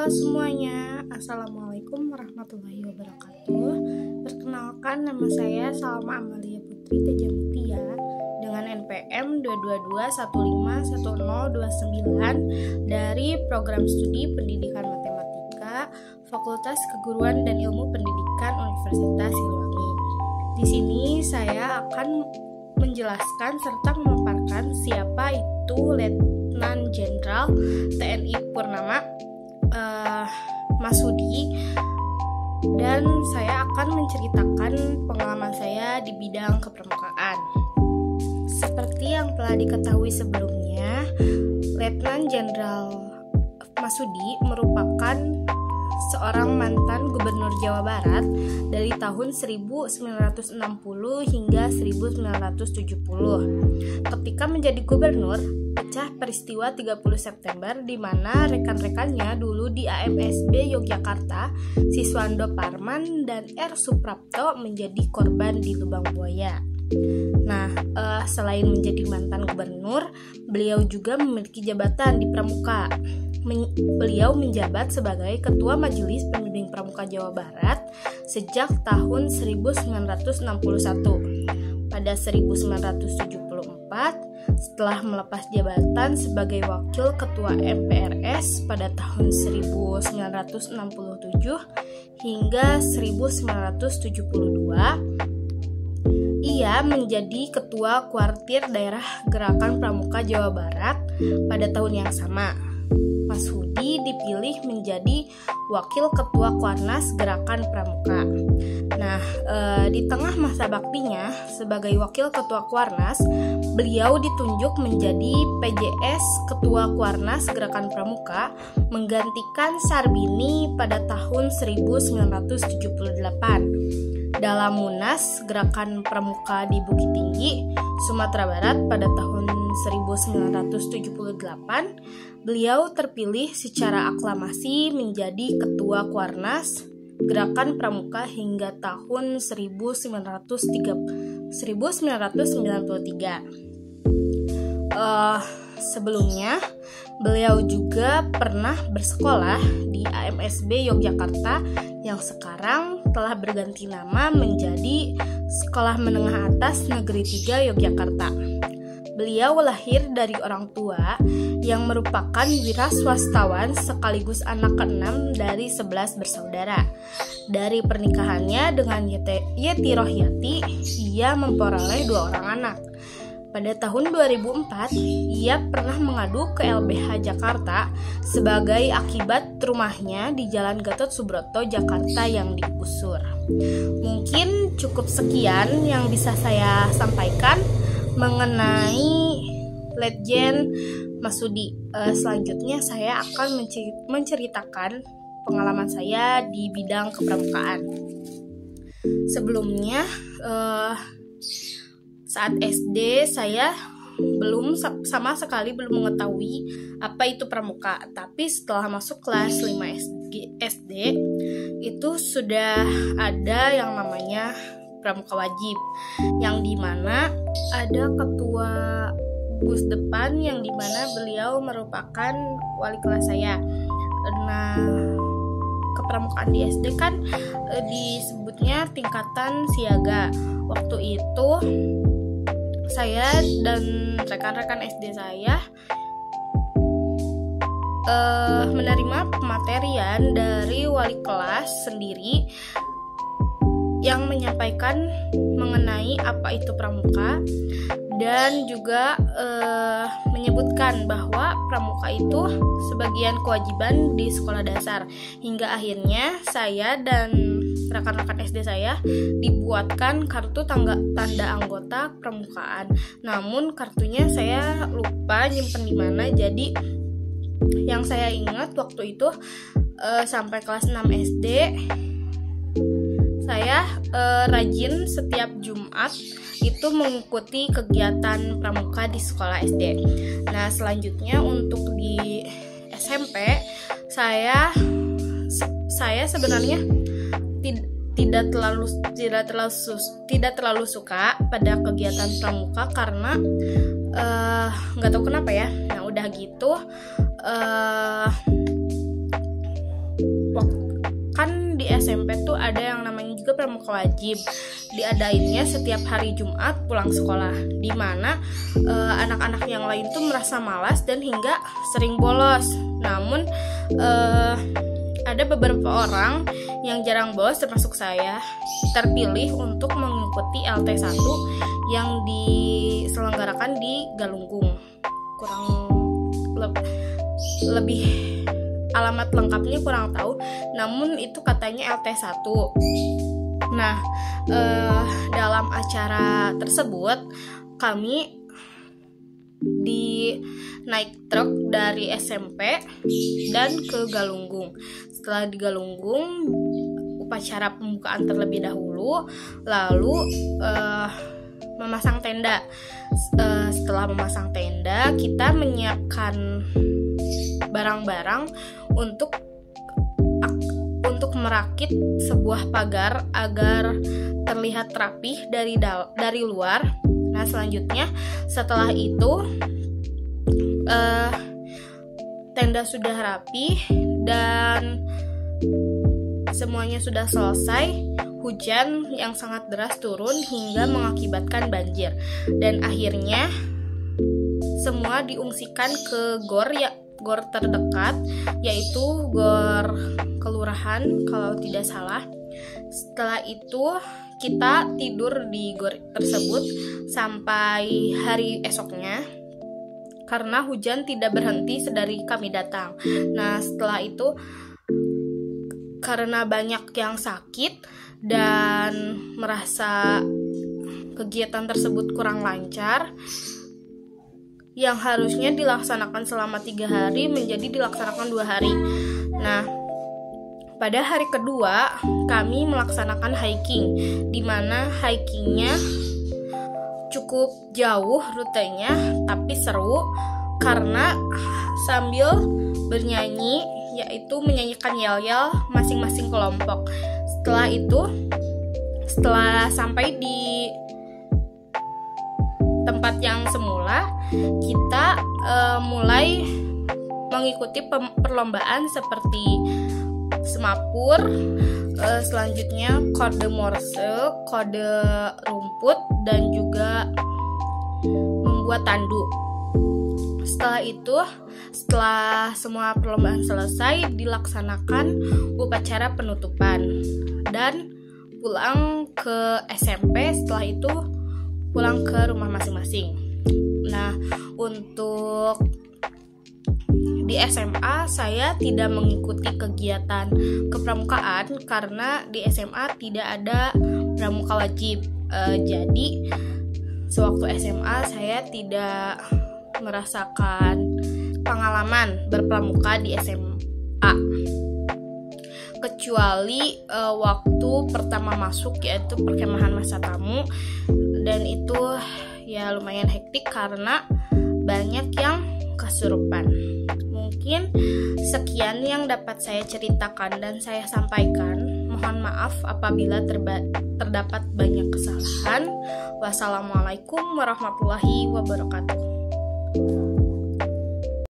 Halo semuanya, Assalamualaikum warahmatullahi wabarakatuh. Perkenalkan, nama saya Salma Amalia Putri Tejamutia dengan NPM 222151029 dari Program Studi Pendidikan Matematika Fakultas Keguruan dan Ilmu Pendidikan Universitas Siliwangi. Di sini saya akan menjelaskan serta memaparkan siapa itu Letnan Jenderal TNI Purnama Masudi, dan saya akan menceritakan pengalaman saya di bidang kepramukaan. Seperti yang telah diketahui sebelumnya, Letnan Jenderal Masudi merupakan seorang mantan gubernur Jawa Barat dari tahun 1960 hingga 1970. Ketika menjadi gubernur, pecah peristiwa 30 September di mana rekan-rekannya dulu di AMSB Yogyakarta, Siswando Parman dan R. Suprapto menjadi korban di lubang buaya. Nah, selain menjadi mantan gubernur, beliau juga memiliki jabatan di Pramuka. Beliau menjabat sebagai Ketua Majelis Pembimbing Pramuka Jawa Barat sejak tahun 1961. Pada 1974, setelah melepas jabatan sebagai Wakil Ketua MPRS pada tahun 1967 hingga 1972, ia menjadi Ketua Kuartir Daerah Gerakan Pramuka Jawa Barat pada tahun yang sama. Masudi dipilih menjadi Wakil Ketua Kuarnas Gerakan Pramuka. Nah, di tengah masa baktinya sebagai Wakil Ketua Kuarnas, beliau ditunjuk menjadi PJS Ketua Kuarnas Gerakan Pramuka, menggantikan Sarbini pada tahun 1978. Dalam Munas Gerakan Pramuka di Bukit Tinggi, Sumatera Barat pada tahun 1978, beliau terpilih secara aklamasi menjadi Ketua Kuarnas Gerakan Pramuka hingga tahun 1993. Sebelumnya, beliau juga pernah bersekolah di AMSB Yogyakarta yang sekarang telah berganti nama menjadi Sekolah Menengah Atas Negeri 3 Yogyakarta. Beliau lahir dari orang tua yang merupakan wira swastawan sekaligus anak ke-6 dari 11 bersaudara. Dari pernikahannya dengan Yeti Rohyati, ia memperoleh 2 orang anak. Pada tahun 2004, ia pernah mengadu ke LBH Jakarta sebagai akibat rumahnya di Jalan Gatot Subroto, Jakarta yang digusur. Mungkin cukup sekian yang bisa saya sampaikan mengenai Letjen Masudi. Selanjutnya saya akan menceritakan pengalaman saya di bidang kepramukaan. Sebelumnya, saat SD saya sama sekali belum mengetahui apa itu pramuka. Tapi setelah masuk kelas 5 SD itu sudah ada yang namanya pramuka wajib, yang dimana ada ketua bus depan yang dimana beliau merupakan wali kelas saya. Nah, kepramukaan di SD kan disebutnya tingkatan siaga. Waktu itu saya dan rekan-rekan SD saya menerima pematerian dari wali kelas sendiri yang menyampaikan mengenai apa itu pramuka dan juga menyebutkan bahwa pramuka itu sebagian kewajiban di sekolah dasar. Hingga akhirnya saya dan rekan-rekan SD saya dibuatkan kartu tanda anggota pramukaan. Namun kartunya saya lupa nyimpen di mana. Jadi yang saya ingat waktu itu sampai kelas 6 SD saya rajin setiap Jumat itu mengikuti kegiatan pramuka di sekolah SD. Nah, selanjutnya untuk di SMP saya sebenarnya tidak terlalu suka pada kegiatan pramuka karena nggak tahu kenapa ya. Nah, udah gitu SMP tuh ada yang namanya juga pramuka wajib. Diadainnya setiap hari Jumat pulang sekolah, di mana anak-anak yang lain tuh merasa malas dan hingga sering bolos. Namun ada beberapa orang yang jarang bolos, termasuk saya, terpilih untuk mengikuti LT1 yang diselenggarakan di Galunggung. Lebih alamat lengkapnya kurang tahu, namun itu katanya LT1. Nah, dalam acara tersebut kami naik truk dari SMP dan ke Galunggung. Setelah di Galunggung, upacara pembukaan terlebih dahulu, lalu memasang tenda. Setelah memasang tenda, kita menyiapkan barang-barang untuk merakit sebuah pagar agar terlihat rapih dari luar. Nah, selanjutnya setelah itu tenda sudah rapi dan semuanya sudah selesai. Hujan yang sangat deras turun hingga mengakibatkan banjir, dan akhirnya semua diungsikan ke gor terdekat, yaitu gor kelurahan kalau tidak salah. Setelah itu kita tidur di gor tersebut sampai hari esoknya, karena hujan tidak berhenti sedari kami datang. Nah, setelah itu karena banyak yang sakit dan merasa kegiatan tersebut kurang lancar, yang harusnya dilaksanakan selama 3 hari menjadi dilaksanakan 2 hari. Nah, pada hari kedua kami melaksanakan hiking, di mana hikingnya cukup jauh rutenya, tapi seru karena sambil bernyanyi, yaitu menyanyikan yel-yel masing-masing kelompok. Setelah sampai di tempat yang semula, kita mulai mengikuti perlombaan seperti semapur, selanjutnya kode morse, kode rumput, dan juga membuat tanduk. Setelah semua perlombaan selesai, dilaksanakan upacara penutupan dan pulang ke SMP. Setelah itu pulang ke rumah masing-masing. Nah, untuk di SMA saya tidak mengikuti kegiatan kepramukaan karena di SMA tidak ada pramuka wajib. Jadi sewaktu SMA saya tidak merasakan pengalaman berpramuka di SMA, kecuali waktu pertama masuk, yaitu perkemahan masa tamu, dan itu ya lumayan hektik karena banyak yang kesurupan. Mungkin sekian yang dapat saya ceritakan dan saya sampaikan. Mohon maaf apabila terdapat banyak kesalahan. Wassalamualaikum warahmatullahi wabarakatuh.